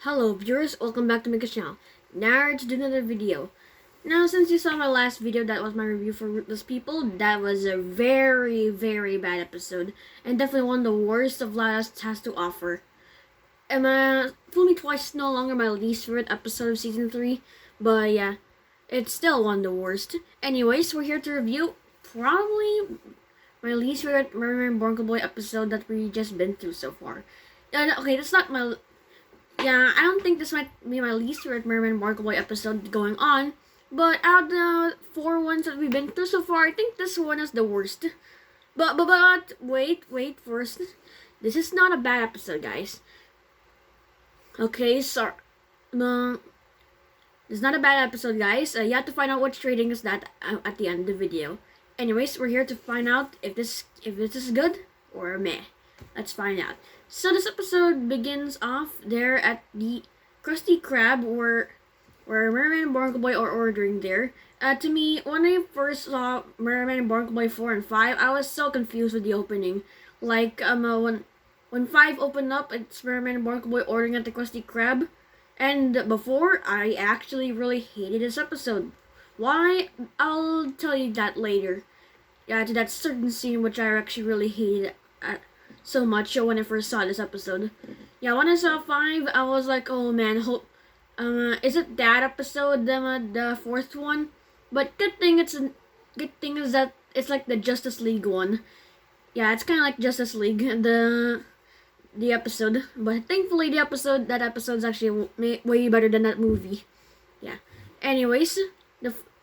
Hello viewers, welcome back to my channel. Now to do another video. Now since you saw my last video, that was my review for Rootless People, that was a very bad episode. And definitely one of the worst of Last has to offer. And Fool Me Twice is no longer my least favorite episode of Season 3. But yeah, it's still one of the worst. Anyways, we're here to review probably my least favorite Mermaidman Barnacleboy episode that we just been through so far. Okay, that's not my... Yeah, I don't think this might be my least favorite Mermaidman Barnacleboy episode going on. But out of the 4 ones that we've been through so far, I think this one is the worst. But wait first. This is not a bad episode, guys. Okay, sorry. It's not a bad episode, guys. You have to find out which rating is that at the end of the video. Anyways, we're here to find out if this is good or meh. Let's find out. So this episode begins off there at the Krusty Krab where Mermaidman and Barnacleboy are ordering there. To me, when I first saw Mermaidman and Barnacleboy 4 and 5, I was so confused with the opening. Like, when 5 opened up, it's Mermaidman and Barnacleboy ordering at the Krusty Krab. And before, I actually really hated this episode. Why? I'll tell you that later. Yeah, to that certain scene which I actually really hated so much when I first saw this episode. Yeah, when I saw 5, I was like, oh man, is it that episode, the 4th one? But good thing is that it's like the Justice League one. Yeah, it's kind of like Justice League, the episode. But thankfully, that episode's actually way better than that movie. Yeah. Anyways,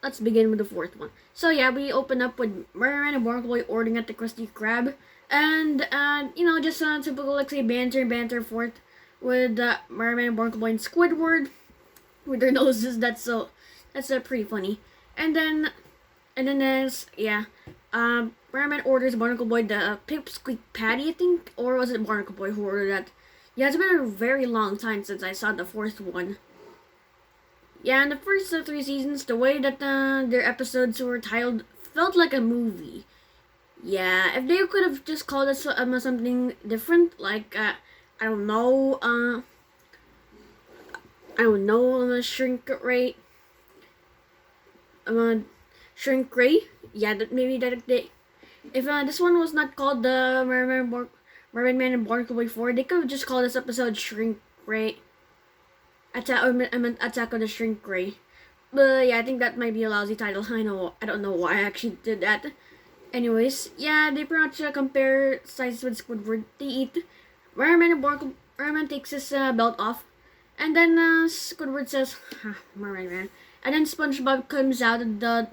let's begin with the 4th one. So yeah, we open up with Mermaidman and Barnacleboy ordering at the Krusty Krab. And, just typical, like, say, banter forth with Mermaidman and Barnacleboy and Squidward with their noses. That's pretty funny. And then there's, Mermaidman orders Barnacleboy the Pipsqueak Patty, I think, or was it Barnacleboy who ordered that? Yeah, it's been a very long time since I saw the 4th one. Yeah, in the first 3 seasons, the way that their episodes were titled felt like a movie. Yeah, if they could have just called it something different, like, I don't know, shrink rate, shrink rate, yeah, if this one was not called the Mermaidman and Barnacleboy 4, they could have just called this episode Shrink Rate, Attack of the Shrink Ray. But yeah, I think that might be a lousy title. I don't know why I actually did that. Anyways, yeah, they pretty much compare sizes with Squidward. They eat. Mermaidman takes his belt off, and then Squidward says, Mermaidman. And then Spongebob comes out of the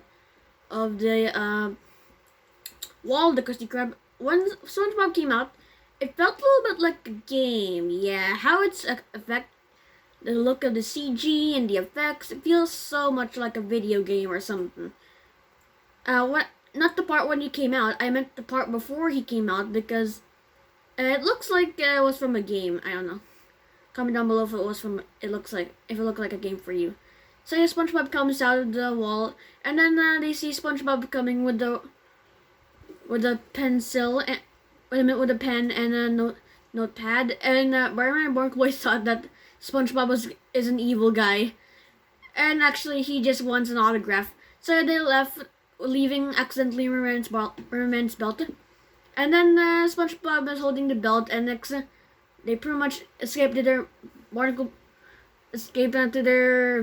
wall of the Krusty Krab. When Spongebob came out, it felt a little bit like a game. Yeah, how it's the look of the CG and the effects, it feels so much like a video game or something. Not the part when he came out, I meant the part before he came out, because it looks like it was from a game. I don't know. Comment down below if it looked like a game for you. So yeah, SpongeBob comes out of the wall, and then they see SpongeBob coming with a pencil, and with a pen and a notepad, and Barnacleboy and Barnacleboy thought that SpongeBob is an evil guy, and actually he just wants an autograph. So they left, leaving accidentally Mermaidman's belt. And then SpongeBob is holding the belt, and they pretty much escaped to their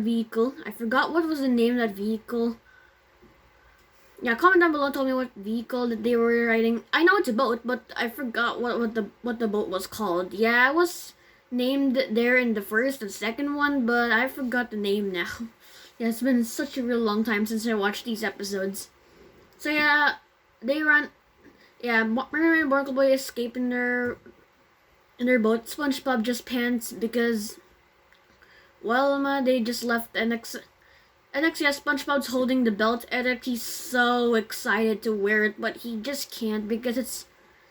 vehicle. I forgot what was the name of that vehicle. Yeah, comment down below, tell me what vehicle that they were riding. I know it's a boat, but I forgot what the boat was called. Yeah, it was named there in the first and second one, but I forgot the name now. Yeah, it's been such a real long time since I watched these episodes. So yeah, they run. Yeah, Mermaidman and Barnacleboy escape in their boat. SpongeBob just pants because, well, they just left. And next, yeah, SpongeBob's holding the belt, and he's so excited to wear it, but he just can't because it's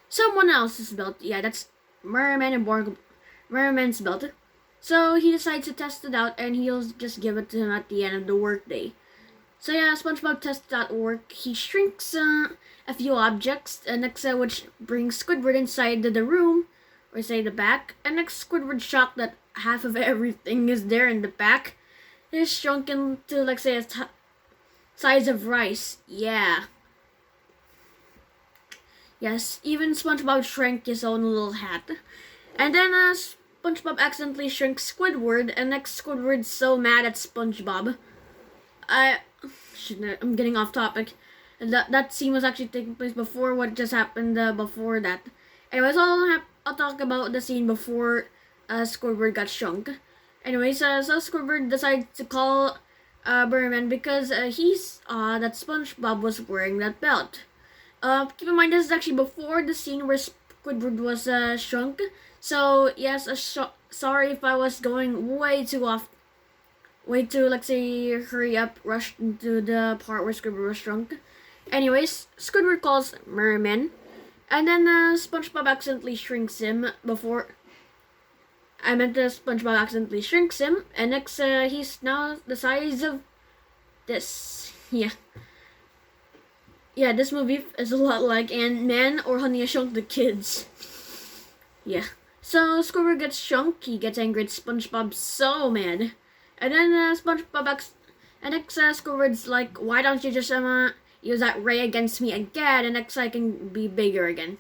someone else's belt. Yeah, that's Mermaidman's belt. So he decides to test it out, and he'll just give it to him at the end of the workday. So yeah, SpongeBob tests out work. He shrinks a few objects, which brings Squidward inside the room, or say the back. And next, Squidward's shocked that half of everything is there in the back. It's shrunk into, like, say, size of rice. Yeah. Yes, even SpongeBob shrank his own little hat. And then SpongeBob accidentally shrinks Squidward, and next Squidward's so mad at SpongeBob. I'm getting off topic. That scene was actually taking place before what just happened before that. Anyways, I'll talk about the scene before Squidward got shrunk. Anyways, so Squidward decided to call Mermaidman because he saw that SpongeBob was wearing that belt. Keep in mind this is actually before the scene where Squidward was shrunk. So yes, sorry if I was going way too, let's say, hurry up, rush into the part where Squidward was shrunk. Anyways, Squidward calls Merman, and then SpongeBob accidentally shrinks him SpongeBob accidentally shrinks him, and next he's now the size of this. Yeah, this movie is a lot like Ant-Man or Honey, I Shrunk the Kids. Yeah. So Squidward gets shrunk, he gets angry at SpongeBob, so mad. And then Squidward's like, why don't you just use that ray against me again, and next I can be bigger again.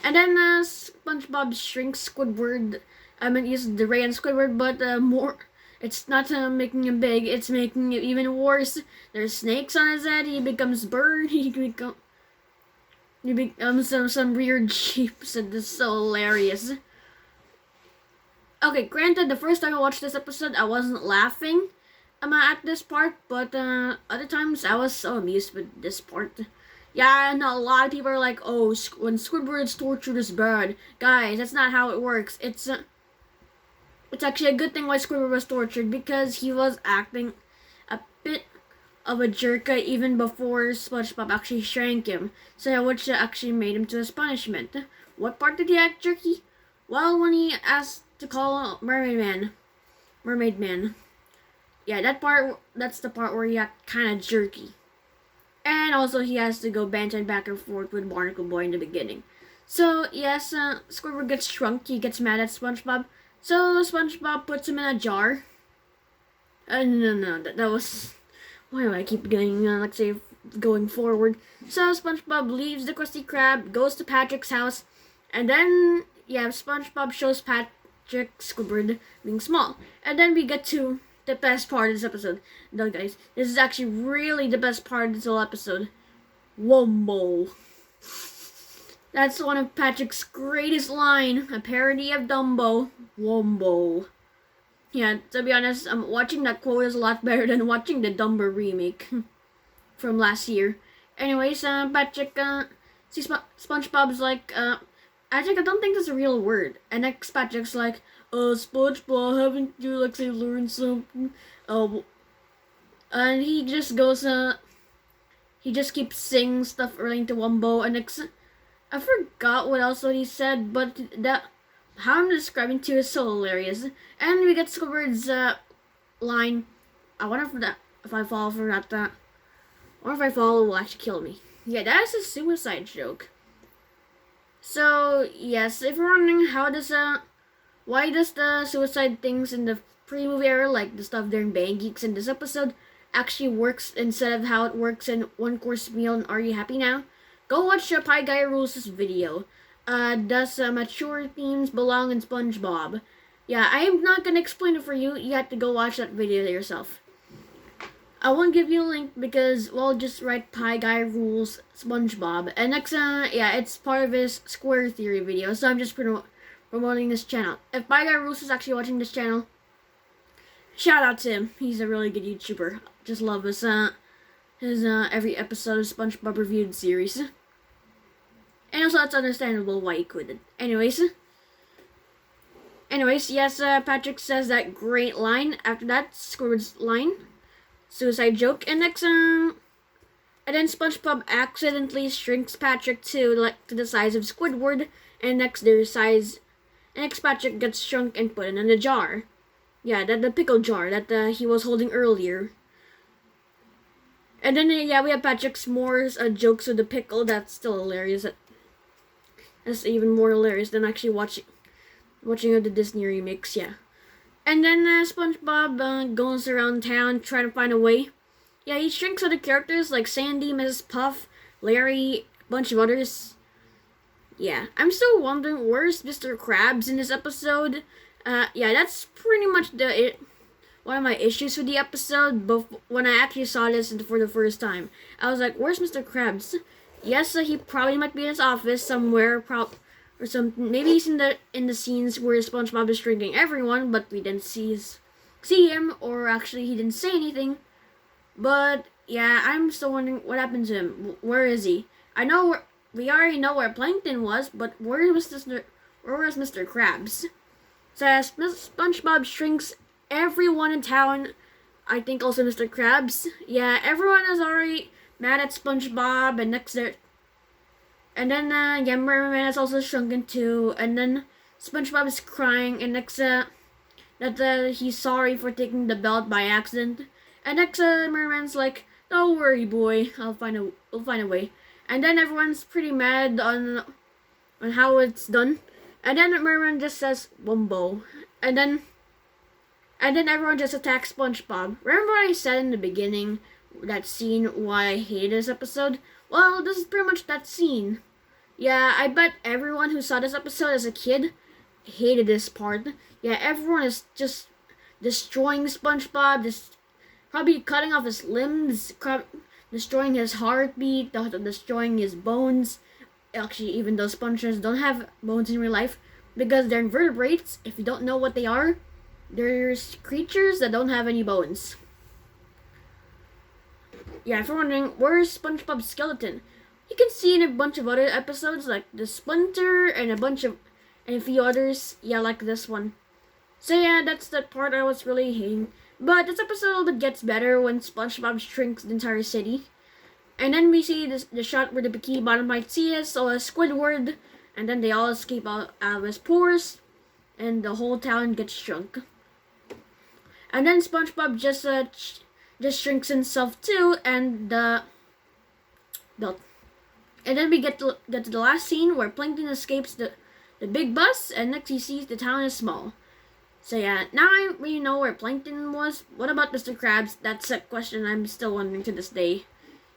And then SpongeBob shrinks Squidward. Uses the ray on Squidward, but it's not making him big, it's making it even worse. There's snakes on his head, he becomes bird, he becomes some weird sheep, so this is so hilarious. Okay, granted, the first time I watched this episode, I wasn't laughing at this part, but other times I was so amused with this part. Yeah, I know a lot of people are like, oh, when Squidward's tortured his bird. Guys, that's not how it works. It's actually a good thing why Squidward was tortured, because he was acting a bit of a jerk even before SpongeBob actually shrank him. So which actually made him to his punishment. What part did he act jerky? Well, when he asked to call Mermaidman. Yeah, that's the part where he got kind of jerky. And also he has to go banter back and forth with Barnacleboy in the beginning. So yes, Squidward gets shrunk, he gets mad at SpongeBob. So SpongeBob puts him in a jar. No, that was... Why do I keep getting, going forward? So SpongeBob leaves the Krusty Krab, goes to Patrick's house, and then, yeah, SpongeBob shows Patrick Squidward being small. And then we get to the best part of this episode. No, guys, this is actually really the best part of this whole episode. Wombo. That's one of Patrick's greatest line, a parody of Dumbo, Wombo. Yeah, to be honest, watching that quote is a lot better than watching the Dumbo remake from last year. Anyways, Patrick, SpongeBob's like, Patrick, I don't think that's a real word. And next Patrick's like, SpongeBob, haven't you, learned something? And he just goes, he just keeps saying stuff relating to Wombo, and I forgot what else he said, but how I'm describing to you is so hilarious. And we get Squidward's line. I wonder if I fall for that. Or if I fall, it will actually kill me. Yeah, that is a suicide joke. So yes, if you're wondering why does the suicide things in the pre-movie era, like the stuff during Bang Geeks in this episode, actually works instead of how it works in One Course Meal and Are You Happy Now? Go watch Pie Guy Rules' video. Does mature themes belong in SpongeBob? Yeah, I am not gonna explain it for you. You have to go watch that video yourself. I won't give you a link because, well, just write Pie Guy Rules SpongeBob. And next, yeah, it's part of his Square Theory video, so I'm just promoting this channel. If Pie Guy Rules is actually watching this channel, shout out to him. He's a really good YouTuber. Just love his every episode of SpongeBob Reviewed series. And also, it's understandable why he quit. Anyways, yes, Patrick says that great line. After that, Squidward's line, suicide joke, and next, and then SpongeBob accidentally shrinks Patrick to the size of Squidward, and next Patrick gets shrunk and put in a jar. Yeah, the pickle jar that he was holding earlier. And then, yeah, we have Patrick's more jokes with the pickle. That's still hilarious. That's even more hilarious than actually watching the Disney remakes, yeah. And then SpongeBob goes around town trying to find a way. Yeah, he shrinks other characters like Sandy, Mrs. Puff, Larry, a bunch of others. Yeah, I'm still wondering where's Mr. Krabs in this episode. Yeah, that's pretty much one of my issues with the episode. But when I actually saw this for the first time, I was like, "Where's Mr. Krabs?" Yes, he probably might be in his office somewhere, or something. Maybe he's in the scenes where SpongeBob is drinking everyone, but we didn't see him, or actually he didn't say anything. But yeah, I'm still wondering what happened to him. Where is he? We already know where Plankton was, but where was Mr. Krabs? So as SpongeBob shrinks everyone in town, I think also Mr. Krabs. Yeah, everyone is already mad at SpongeBob, and then Mermaidman is also shrunken too, and then SpongeBob is crying, and that he's sorry for taking the belt by accident, and Merman's like, "Don't worry, boy, we'll find a way." And then everyone's pretty mad on how it's done, and then Merman just says "Wumbo," and then everyone just attacks SpongeBob. Remember what I said in the beginning, that scene, why I hated this episode? Well, this is pretty much that scene. Yeah, I bet everyone who saw this episode as a kid hated this part. Yeah, everyone is just destroying SpongeBob, just probably cutting off his limbs, destroying his heartbeat, destroying his bones. Actually, even though sponges don't have bones in real life, because they're invertebrates, if you don't know what they are, there's creatures that don't have any bones. Yeah, if you're wondering, where's SpongeBob's skeleton? You can see in a bunch of other episodes, like the Splinter and a few others. Yeah, like this one. So yeah, that's the part I was really hating. But this episode gets better when SpongeBob shrinks the entire city. And then we see the shot where the Bikini Bottomites see us, so Squidward, and then they all escape out of his pores, and the whole town gets shrunk. And then SpongeBob just shrinks himself too, and the belt. And then we get to the last scene where Plankton escapes the big bus, and next he sees the town is small. So yeah, now I really know where Plankton was. What about Mr. Krabs? That's a question I'm still wondering to this day.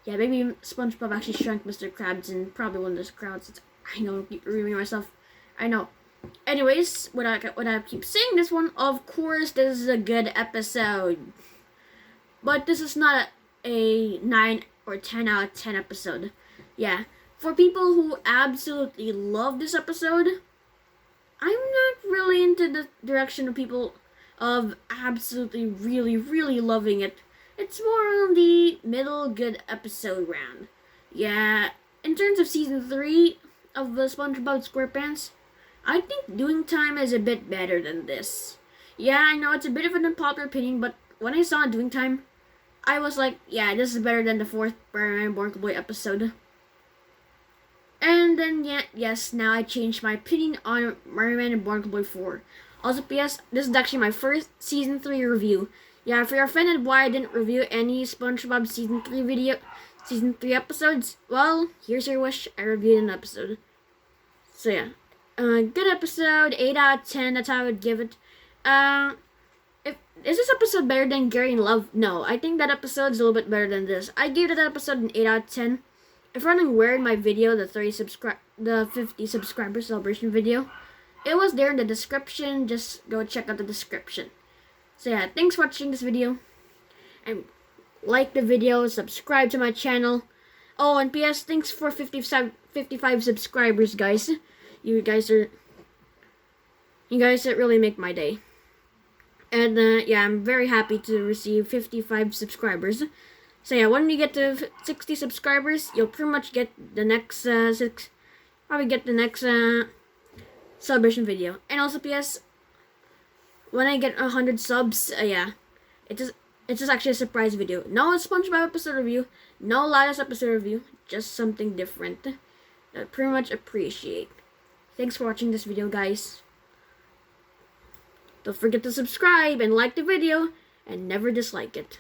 Yeah, maybe SpongeBob actually shrunk Mr. Krabs in probably one of those crowds. I know, I keep reviewing myself. I know. Anyways, what I keep saying this one, of course, this is a good episode. But this is not a 9 or 10 out of 10 episode. Yeah, for people who absolutely love this episode, I'm not really into the direction of people of absolutely really, really loving it. It's more on the middle good episode round. Yeah, in terms of season 3 of the SpongeBob SquarePants, I think Doing Time is a bit better than this. Yeah, I know it's a bit of an unpopular opinion, but when I saw Doing Time, I was like, yeah, this is better than the 4th Barnacleboy episode. And then, yes, now I changed my opinion on Mermaidman and Barnacleboy 4. Also, P.S., this is actually my first season 3 review. Yeah, if you're offended why I didn't review any SpongeBob season 3 episodes, well, here's your wish, I reviewed an episode. So yeah, good episode, 8 out of 10, that's how I would give it. Is this episode better than Gary and Love? No, I think that episode's a little bit better than this. I gave that episode an 8 out of 10. If you're wondering where in my video, the 50 subscriber celebration video, it was there in the description. Just go check out the description. So yeah, thanks for watching this video. And like the video, subscribe to my channel. Oh, and P.S. thanks for 55 subscribers, guys. You guys really make my day. And yeah, I'm very happy to receive 55 subscribers. So yeah, when we get to 60 subscribers, you'll pretty much get the next celebration video. And also, P.S. when I get 100 subs, yeah, it's just actually a surprise video. No SpongeBob episode review, no latest episode review, just something different that I pretty much appreciate. Thanks for watching this video, guys. Don't forget to subscribe and like the video, and never dislike it.